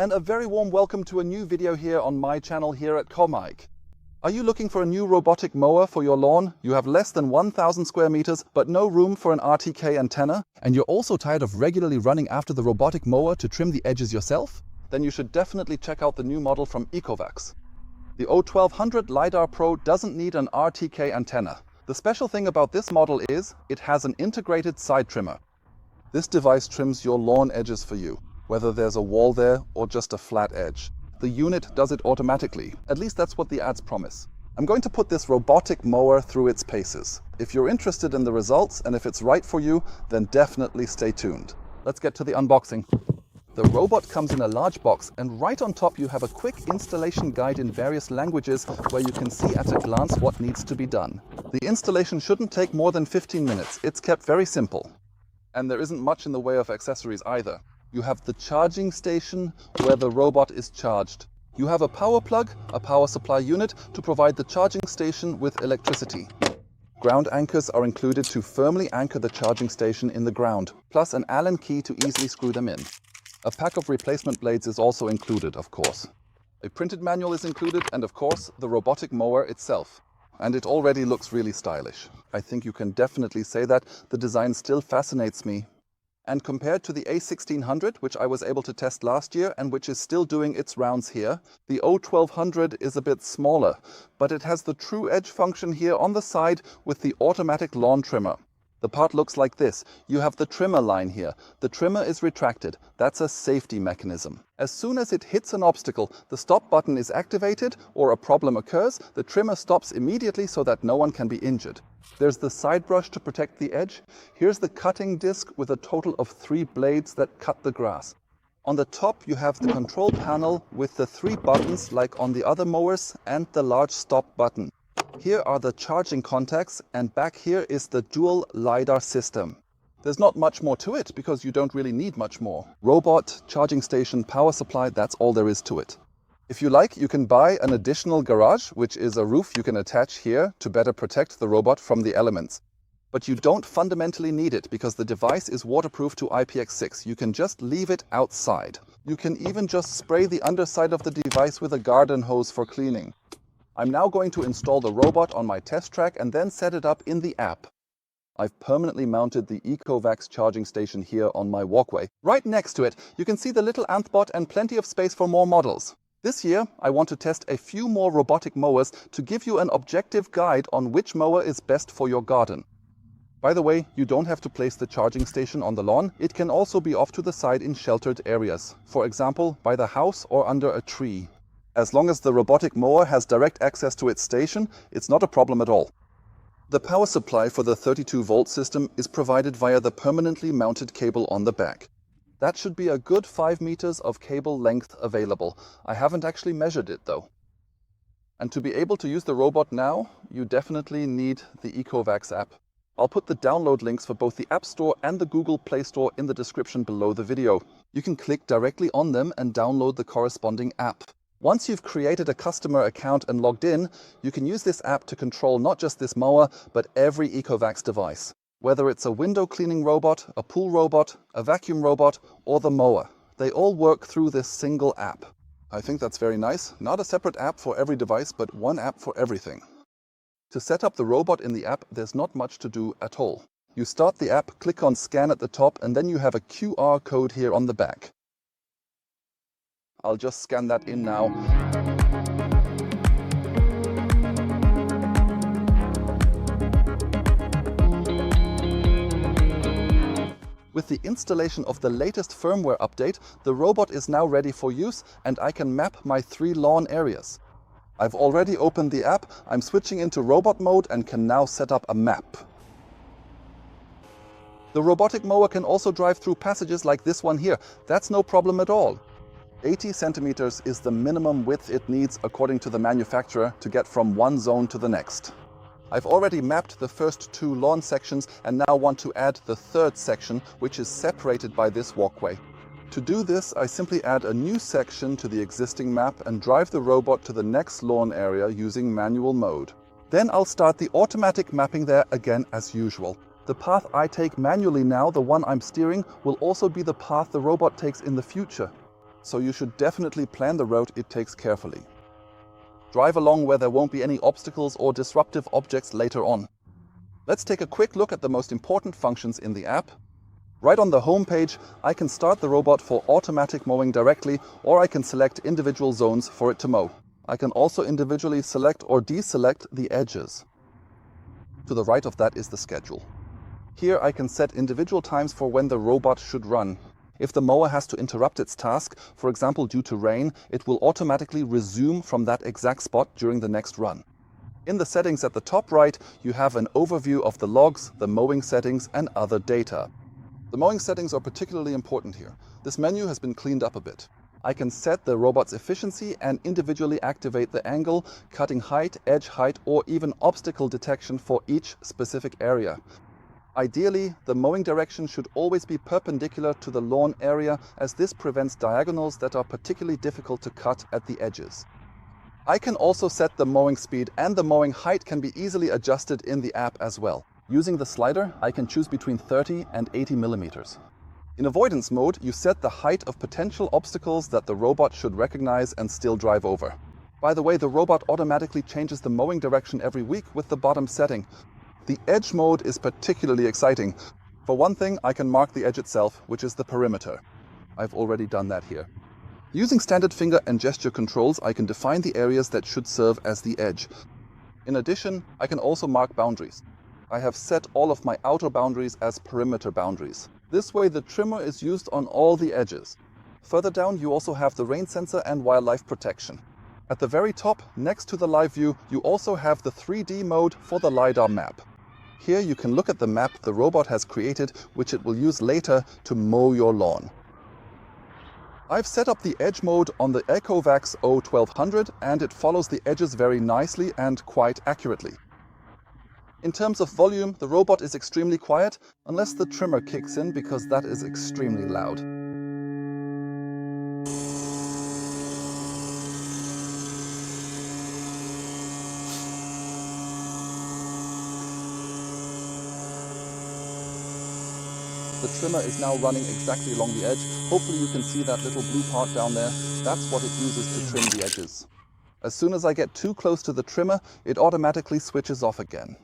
and a very warm welcome to a new video here on my channel here at commaik. Are you looking for a new robotic mower for your lawn? You have less than 1,000 square meters but no room for an RTK antenna? And you're also tired of regularly running after the robotic mower to trim the edges yourself? Then you should definitely check out the new model from ECOVACS. The O1200 LiDAR Pro doesn't need an RTK antenna. The special thing about this model is it has an integrated side trimmer. This device trims your lawn edges for you, whether there's a wall there or just a flat edge. The unit does it automatically. At least that's what the ads promise. I'm going to put this robotic mower through its paces. If you're interested in the results and if it's right for you, then definitely stay tuned. Let's get to the unboxing. The robot comes in a large box, and right on top you have a quick installation guide in various languages where you can see at a glance what needs to be done. The installation shouldn't take more than 15 minutes. It's kept very simple. And there isn't much in the way of accessories either. You have the charging station where the robot is charged. You have a power plug, a power supply unit to provide the charging station with electricity. Ground anchors are included to firmly anchor the charging station in the ground, plus an Allen key to easily screw them in. A pack of replacement blades is also included, of course. A printed manual is included, and of course, the robotic mower itself. And it already looks really stylish. I think you can definitely say that. The design still fascinates me. And compared to the A1600, which I was able to test last year and which is still doing its rounds here, the O1200 is a bit smaller, but it has the TrueEdge function here on the side with the automatic lawn trimmer. The part looks like this. You have the trimmer line here. The trimmer is retracted. That's a safety mechanism. As soon as it hits an obstacle, the stop button is activated or a problem occurs, the trimmer stops immediately so that no one can be injured. There's the side brush to protect the edge. Here's the cutting disc with a total of 3 blades that cut the grass. On the top you have the control panel with the 3 buttons like on the other mowers and the large stop button. Here are the charging contacts, and back here is the dual LiDAR system. There's not much more to it because you don't really need much more. Robot, charging station, power supply, that's all there is to it. If you like, you can buy an additional garage, which is a roof you can attach here to better protect the robot from the elements. But you don't fundamentally need it because the device is waterproof to IPX6. You can just leave it outside. You can even just spray the underside of the device with a garden hose for cleaning. I'm now going to install the robot on my test track and then set it up in the app. I've permanently mounted the ECOVACS charging station here on my walkway. Right next to it, you can see the little Anthbot and plenty of space for more models. This year, I want to test a few more robotic mowers to give you an objective guide on which mower is best for your garden. By the way, you don't have to place the charging station on the lawn. It can also be off to the side in sheltered areas. For example, by the house or under a tree. As long as the robotic mower has direct access to its station, it's not a problem at all. The power supply for the 32-volt system is provided via the permanently mounted cable on the back. That should be a good 5 meters of cable length available. I haven't actually measured it though. And to be able to use the robot now, you definitely need the ECOVACS app. I'll put the download links for both the App Store and the Google Play Store in the description below the video. You can click directly on them and download the corresponding app. Once you've created a customer account and logged in, you can use this app to control not just this mower, but every ECOVACS device. Whether it's a window cleaning robot, a pool robot, a vacuum robot, or the mower. They all work through this single app. I think that's very nice. Not a separate app for every device, but one app for everything. To set up the robot in the app, there's not much to do at all. You start the app, click on Scan at the top, and then you have a QR code here on the back. I'll just scan that in now. With the installation of the latest firmware update, the robot is now ready for use and I can map my 3 lawn areas. I've already opened the app, I'm switching into robot mode and can now set up a map. The robotic mower can also drive through passages like this one here. That's no problem at all. 80 centimeters is the minimum width it needs according to the manufacturer to get from one zone to the next. I've already mapped the first 2 lawn sections and now want to add the 3rd section, which is separated by this walkway. To do this, I simply add a new section to the existing map and drive the robot to the next lawn area using manual mode. Then I'll start the automatic mapping there again as usual. The path I take manually now, the one I'm steering, will also be the path the robot takes in the future. so you should definitely plan the route it takes carefully. Drive along where there won't be any obstacles or disruptive objects later on. Let's take a quick look at the most important functions in the app. Right on the home page, I can start the robot for automatic mowing directly, or I can select individual zones for it to mow. I can also individually select or deselect the edges. To the right of that is the schedule. Here I can set individual times for when the robot should run. If the mower has to interrupt its task, for example due to rain, it will automatically resume from that exact spot during the next run. In the settings at the top right, you have an overview of the logs, the mowing settings and other data. The mowing settings are particularly important here. This menu has been cleaned up a bit. I can set the robot's efficiency and individually activate the angle, cutting height, edge height, or even obstacle detection for each specific area. Ideally, the mowing direction should always be perpendicular to the lawn area, as this prevents diagonals that are particularly difficult to cut at the edges. I can also set the mowing speed, and the mowing height can be easily adjusted in the app as well. Using the slider, I can choose between 30 and 80 millimeters. In avoidance mode, you set the height of potential obstacles that the robot should recognize and still drive over. By the way, the robot automatically changes the mowing direction every week with the bottom setting. The edge mode is particularly exciting. For one thing, I can mark the edge itself, which is the perimeter. I've already done that here. Using standard finger and gesture controls, I can define the areas that should serve as the edge. In addition, I can also mark boundaries. I have set all of my outer boundaries as perimeter boundaries. This way the trimmer is used on all the edges. Further down you also have the rain sensor and wildlife protection. At the very top, next to the live view, you also have the 3D mode for the LiDAR map. Here you can look at the map the robot has created, which it will use later to mow your lawn. I've set up the edge mode on the ECOVACS O1200 and it follows the edges very nicely and quite accurately. In terms of volume, the robot is extremely quiet, unless the trimmer kicks in, because that is extremely loud. The trimmer is now running exactly along the edge. Hopefully you can see that little blue part down there. That's what it uses to trim the edges. As soon as I get too close to the trimmer, it automatically switches off again.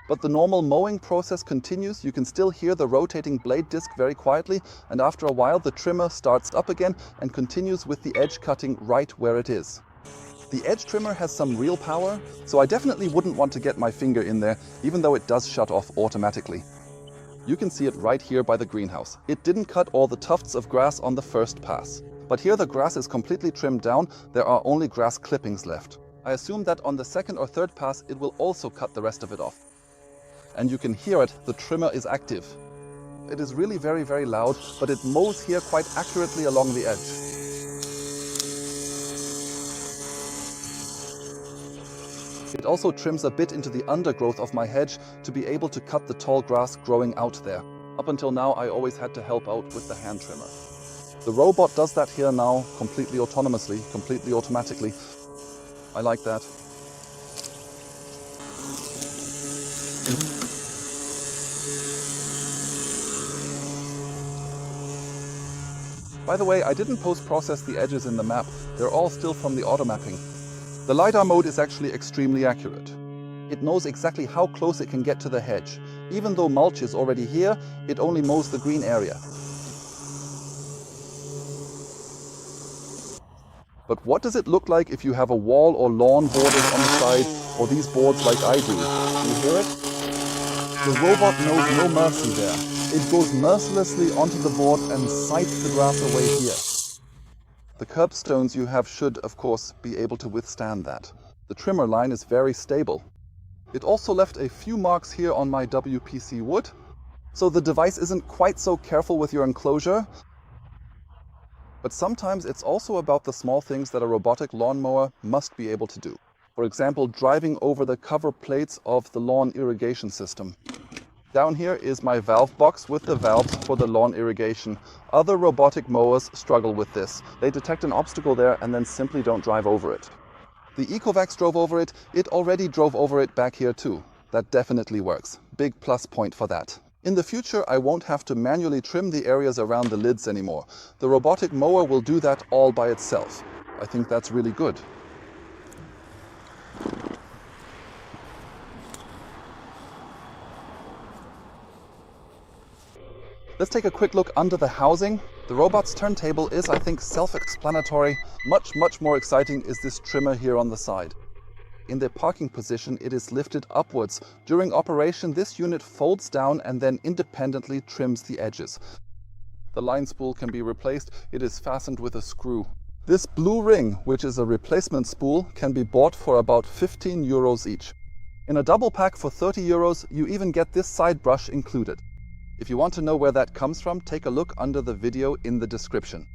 But the normal mowing process continues. You can still hear the rotating blade disc very quietly, and after a while the trimmer starts up again and continues with the edge cutting right where it is. The edge trimmer has some real power, so I definitely wouldn't want to get my finger in there, even though it does shut off automatically. You can see it right here by the greenhouse. It didn't cut all the tufts of grass on the first pass. But here the grass is completely trimmed down, there are only grass clippings left. I assume that on the second or third pass it will also cut the rest of it off. And you can hear it, the trimmer is active. It is really very, very loud, but it mows here quite accurately along the edge. It also trims a bit into the undergrowth of my hedge to be able to cut the tall grass growing out there. Up until now, I always had to help out with the hand trimmer. The robot does that here now completely autonomously, completely automatically. I like that. By the way, I didn't post-process the edges in the map. They're all still from the auto mapping. The LiDAR mode is actually extremely accurate. It knows exactly how close it can get to the hedge. Even though mulch is already here, it only mows the green area. But what does it look like if you have a wall or lawn borders on the side, or these boards like I do? Do you hear it? The robot knows no mercy there. It goes mercilessly onto the board and scythes the grass away here. The curbstones you have should, of course, be able to withstand that. The trimmer line is very stable. It also left a few marks here on my WPC wood, so the device isn't quite so careful with your enclosure. But sometimes it's also about the small things that a robotic lawnmower must be able to do. For example, driving over the cover plates of the lawn irrigation system. Down here is my valve box with the valves for the lawn irrigation. Other robotic mowers struggle with this. They detect an obstacle there and then simply don't drive over it. The ECOVACS drove over it. It already drove over it back here too. That definitely works. Big plus point for that. In the future, I won't have to manually trim the areas around the lids anymore. The robotic mower will do that all by itself. I think that's really good. Let's take a quick look under the housing. The robot's turntable is, I think, self-explanatory. Much more exciting is this trimmer here on the side. In the parking position, it is lifted upwards. During operation, this unit folds down and then independently trims the edges. The line spool can be replaced. It is fastened with a screw. This blue ring, which is a replacement spool, can be bought for about 15 euros each. In a double pack for 30 euros, you even get this side brush included. If you want to know where that comes from, take a look under the video in the description.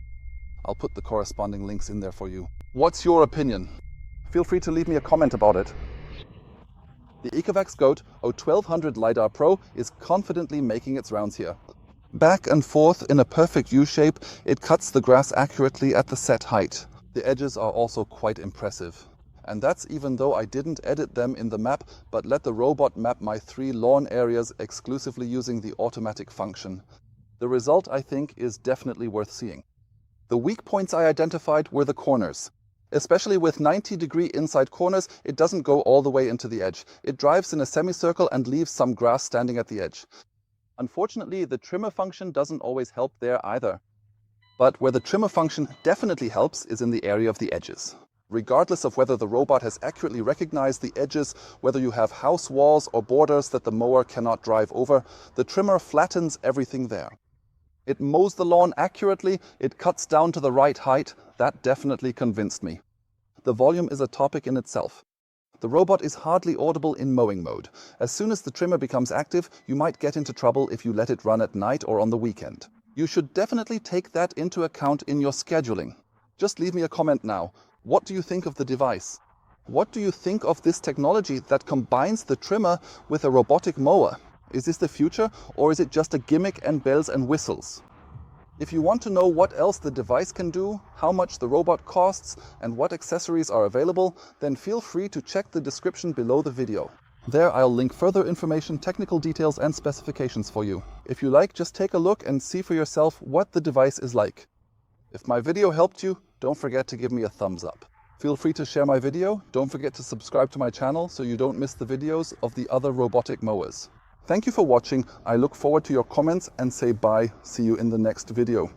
I'll put the corresponding links in there for you. What's your opinion? Feel free to leave me a comment about it. The ECOVACS GOAT O1200 LiDAR Pro is confidently making its rounds here. Back and forth in a perfect U-shape, it cuts the grass accurately at the set height. The edges are also quite impressive. And that's even though I didn't edit them in the map, but let the robot map my 3 lawn areas exclusively using the automatic function. The result, I think, is definitely worth seeing. The weak points I identified were the corners. Especially with 90-degree inside corners, it doesn't go all the way into the edge. It drives in a semicircle and leaves some grass standing at the edge. Unfortunately, the trimmer function doesn't always help there either. But where the trimmer function definitely helps is in the area of the edges. Regardless of whether the robot has accurately recognized the edges, whether you have house walls or borders that the mower cannot drive over, the trimmer flattens everything there. It mows the lawn accurately, it cuts down to the right height. That definitely convinced me. The volume is a topic in itself. The robot is hardly audible in mowing mode. As soon as the trimmer becomes active, you might get into trouble if you let it run at night or on the weekend. You should definitely take that into account in your scheduling. Just leave me a comment now. What do you think of the device? What do you think of this technology that combines the trimmer with a robotic mower? Is this the future, or is it just a gimmick and bells and whistles? If you want to know what else the device can do, how much the robot costs, and what accessories are available, then feel free to check the description below the video. There I'll link further information, technical details and specifications for you. If you like, just take a look and see for yourself what the device is like. If my video helped you, don't forget to give me a thumbs up. Feel free to share my video. Don't forget to subscribe to my channel so you don't miss the videos of the other robotic mowers. Thank you for watching. I look forward to your comments and say bye. See you in the next video.